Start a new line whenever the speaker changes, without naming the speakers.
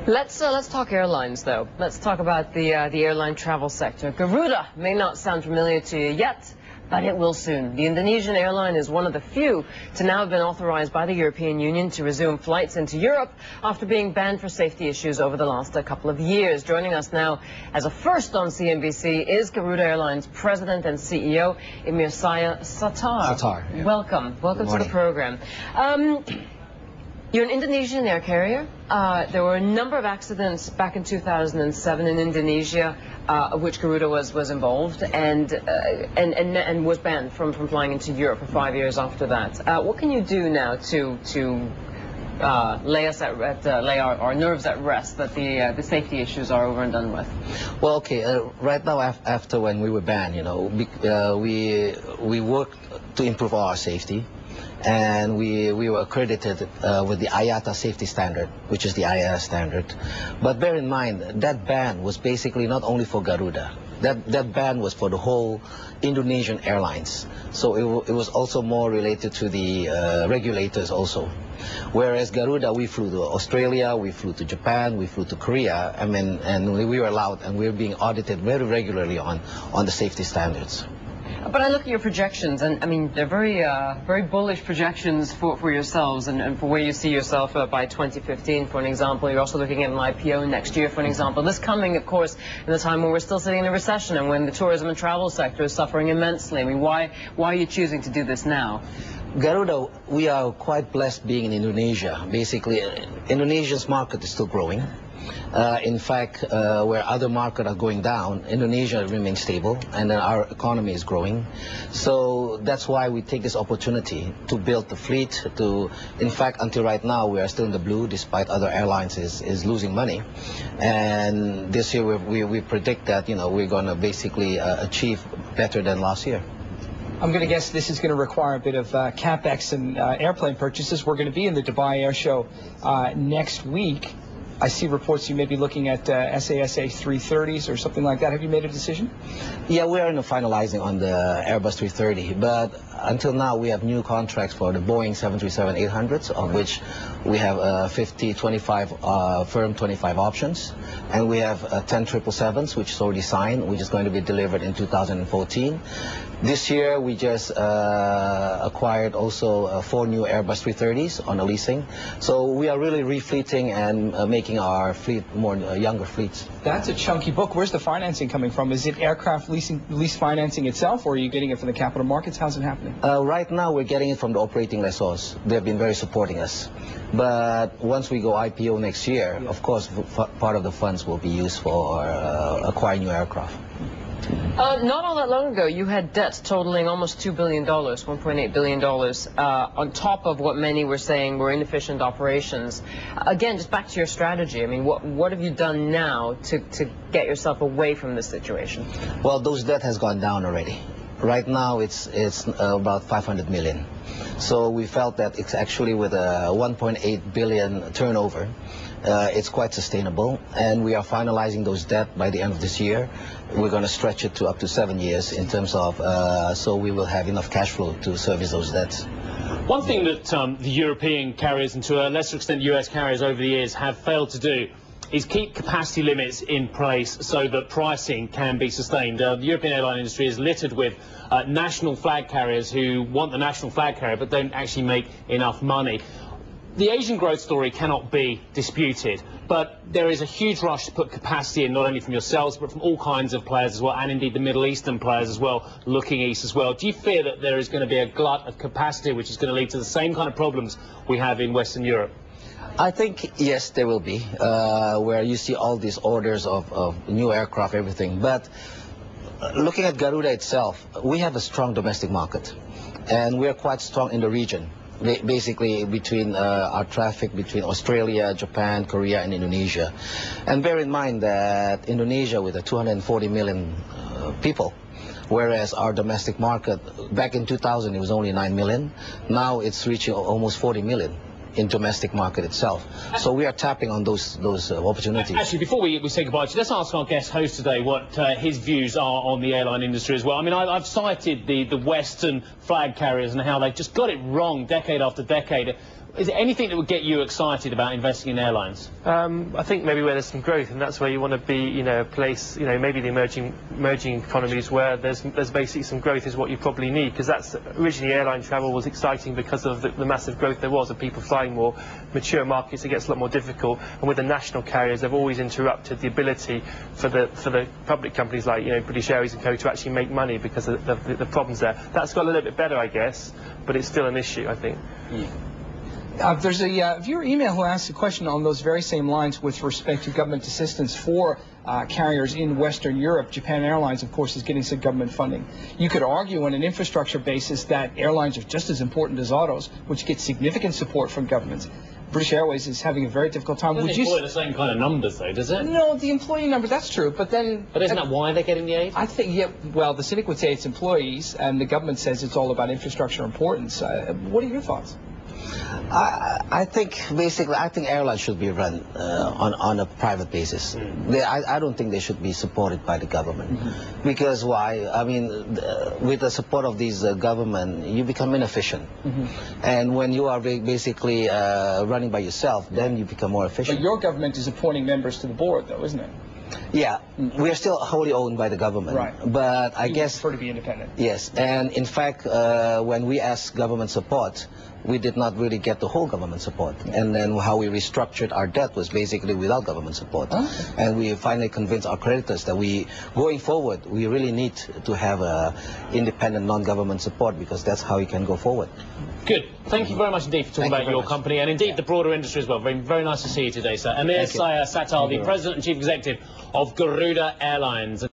Let's talk airlines, though. Let's talk about the airline travel sector. Garuda may not sound familiar to you yet, but it will soon. The Indonesian airline is one of the few to now have been authorized by the European Union to resume flights into Europe after being banned for safety issues over the last couple of years. Joining us now as a first on CNBC is Garuda Airlines President and CEO, Emir Sattar.
Yeah.
Welcome to the program. You're an Indonesian air carrier. There were a number of accidents back in 2007 in Indonesia, of which Garuda was involved, and was banned from flying into Europe for 5 years after that. What can you do now to lay our nerves at rest that the safety issues are over and done with?
Well, okay. Right now, after when we were banned, we worked to improve our safety. And we were accredited with the IATA safety standard, which is the IATA standard. But bear in mind, that ban was basically not only for Garuda. That ban was for the whole Indonesian airlines. So it was also more related to the regulators also. Whereas Garuda, we flew to Australia, we flew to Japan, we flew to Korea, and we were allowed, and we were being audited very regularly on the safety standards.
But I look at your projections, and I mean, they're very bullish projections for yourselves and for where you see yourself by 2015, for an example. You're also looking at an IPO next year, for an example. This coming, of course, in a time when we're still sitting in a recession and when the tourism and travel sector is suffering immensely. I mean, why are you choosing to do this now?
Garuda, we are quite blessed being in Indonesia. Basically, Indonesia's market is still growing. In fact, where other markets are going down, Indonesia remains stable, and our economy is growing. So that's why we take this opportunity to build the fleet. In fact, until right now, we are still in the blue, despite other airlines is losing money. And this year, we predict that we're going to basically achieve better than last year.
I'm going to guess this is going to require a bit of capex and airplane purchases. We're going to be in the Dubai Air Show next week. I see reports you may be looking at SASA 330s or something like that. Have you made a decision?
Yeah, we are finalizing on the Airbus 330, but until now we have new contracts for the Boeing 737-800s, of which we have 25 firm, 25 options, and we have 10 777s, which is already signed, which is going to be delivered in 2014. This year we just acquired also 4 new Airbus 330s on a leasing. So we are really refleeting and making our fleet more younger fleets.
That's a chunky book. Where's the financing coming from? Is it aircraft lease financing itself, or are you getting it from the capital markets? How's it happening?
Right now we're getting it from the operating lessors. They've been very supporting us. But once we go IPO next year, of course, part of the funds will be used for acquiring new aircraft.
Not all that long ago, you had debt totaling almost $2 billion, $1.8 billion, on top of what many were saying were inefficient operations. Again, just back to your strategy. I mean, what have you done now to get yourself away from this situation?
Well, those debt has gone down already. Right now, it's about 500 million. So we felt that it's actually with a 1.8 billion turnover. It's quite sustainable, and we are finalizing those debt by the end of this year. We're going to stretch it to up to 7 years in terms of, so we will have enough cash flow to service those debts.
One thing that the European carriers and to a lesser extent US carriers over the years have failed to do is keep capacity limits in place so that pricing can be sustained. The European airline industry is littered with national flag carriers who want the national flag carrier but don't actually make enough money. The Asian growth story cannot be disputed, but there is a huge rush to put capacity in, not only from yourselves, but from all kinds of players as well, and indeed the Middle Eastern players as well, looking east as well. Do you fear that there is going to be a glut of capacity which is going to lead to the same kind of problems we have in Western Europe?
I think, yes, there will be, where you see all these orders of new aircraft, everything. But looking at Garuda itself, we have a strong domestic market, and we are quite strong in the region. Basically between our traffic between Australia, Japan, Korea, and Indonesia. And bear in mind that Indonesia with 240 million people, whereas our domestic market back in 2000 it was only 9 million. Now it's reaching almost 40 million in domestic market itself. So we are tapping on those opportunities.
Actually, before we say goodbye to you, let's ask our guest host today what his views are on the airline industry as well. I mean, I've cited the Western flag carriers and how they've just got it wrong decade after decade. is there anything that would get you excited about investing in airlines?
I think maybe where there's some growth, and that's where you want to be, you know, a place, you know, maybe the emerging economies where there's basically some growth is what you probably need, because that's originally airline travel was exciting because of the massive growth there was of people flying more. Mature markets, it gets a lot more difficult, and with the national carriers, they've always interrupted the ability for the public companies like, you know, British Airways and Co. to actually make money because of the problems there. That's got a little bit better, I guess, but it's still an issue, I think.
There's a viewer email who asked a question on those very same lines with respect to government assistance for carriers in Western Europe. Japan Airlines, of course, is getting some government funding. You could argue on an infrastructure basis that airlines are just as important as autos, which get significant support from governments. British Airways is having a very difficult time.
Doesn't employ the same kind of numbers, though, does it?
No, the employee number, that's true, but then...
But isn't that why they're getting the aid?
I think, yeah, well, the Civic would say it's employees, and the government says it's all about infrastructure importance. What are your thoughts?
I think airlines should be run on a private basis. I don't think they should be supported by the government. Because why? I mean, with the support of these government, you become inefficient. And when you are basically running by yourself, then you become more efficient.
But your government is appointing members to the board, though, isn't it?
Yeah, we are still wholly owned by the government.
Right.
But I guess...
prefer to be independent.
Yes, and in fact, when we asked government support, we did not really get the whole government support. And then how we restructured our debt was basically without government support. And we finally convinced our creditors that going forward, we really need to have independent non-government support, because that's how we can go forward.
Good. Thank you very much indeed for talking about your company, and indeed the broader industry as well. Very, very nice to see you today, sir. Amir Sattar, the President and Chief Executive of Garuda Airlines.